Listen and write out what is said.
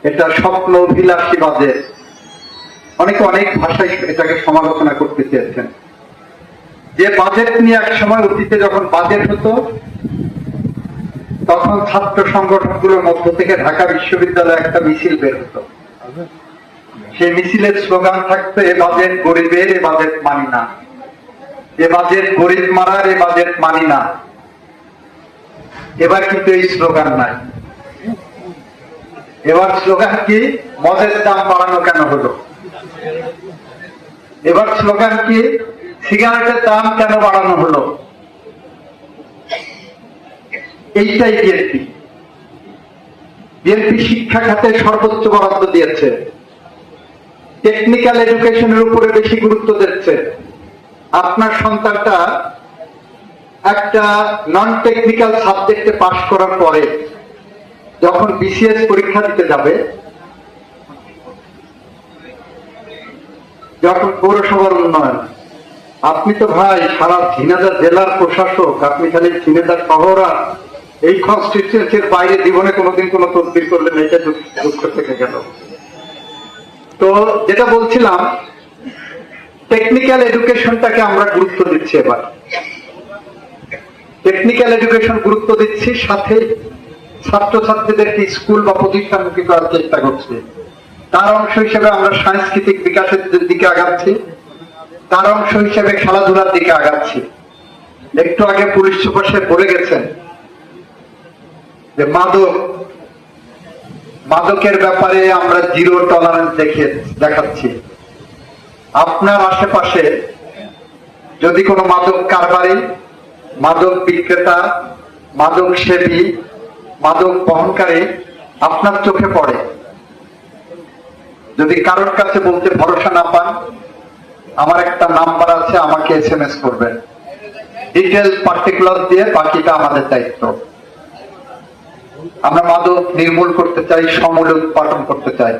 এটা স্বপ্ন অভিলাষী বাজেট, অনেকে অনেক ভাষায় এটাকে সমালোচনা করতে চেয়েছেন। যে বাজেট নিয়ে এক সময় অতীতে যখন বাজেট হতো তখন ছাত্র সংগঠনগুলোর মধ্য থেকে ঢাকা বিশ্ববিদ্যালয়ে একটা মিছিল বের হতো। সেই মিছিলের স্লোগান থাকতো, এ বাজেট গরিবের, এ বাজেট মানি না। এ বাজেট গরিব মারার, এ বাজেট মানি না। এবার কিন্তু এই স্লোগান নাই। এবার স্লোগান কি? মদের দাম বাড়ানো কেন হলো? এবার স্লোগান কি? সিগারেটের দাম কেন বাড়ানো হলো? এইটাই বিএনপি। বিএনপি শিক্ষা খাতে সর্বোচ্চ বরাদ্দ দিয়েছে, টেকনিক্যাল এডুকেশনের উপরে বেশি গুরুত্ব দিচ্ছে। আপনার সন্তানটা একটা নন টেকনিক্যাল সাবজেক্টে পাশ করার পরে যখন বিসিএস পরীক্ষা দিতে যাবে, যখন পৌরসভার উন্নয়ন, আপনি তো ভাই সারা ঝিনাইদহ জেলার প্রশাসক, আপনি খালি ঝিনাইদহ শহর আর এই কনস্টিটিউয়েন্সির বাইরে জীবনে কোনোদিন কোনো তদবির করলেন, এটা দুঃখ থেকে গেল। তো যেটা বলছিলাম, টেকনিক্যাল এডুকেশনটাকে আমরা গুরুত্ব দিচ্ছি। এবার টেকনিক্যাল এডুকেশন গুরুত্ব দিচ্ছি, সাথে ছাত্রছাত্রীদেরকে স্কুল বা প্রতিষ্ঠানমুখী করার চেষ্টা করছি। তার অংশ হিসেবে আমরা সাংস্কৃতিক বিকাশের দিকে আগাচ্ছি, তার অংশ হিসেবে খেলাধুলার দিকে আগাচ্ছি। একটু আগে পুলিশ সুপার সাহেব বলে গেছেন যে মাদকের ব্যাপারে আমরা জিরো টলারেন্স দেখাচ্ছি। আপনার আশেপাশে যদি কোনো মাদক কারবারি, মাদক বিক্রেতা, মাদক সেবী, মাদক বহনকারী আপনার চোখে পড়ে, যদি কারোর কাছে বলতে ভরসা না পান, আমার একটা নাম্বার আছে, আমাকে SMS করবেন, ডিটেলস পার্টিকুলার দিয়ে, বাকিটা আমাদের দায়িত্ব। আমরা মাদক নির্মূল করতে চাই, সমূলে উৎপাদন করতে চাই।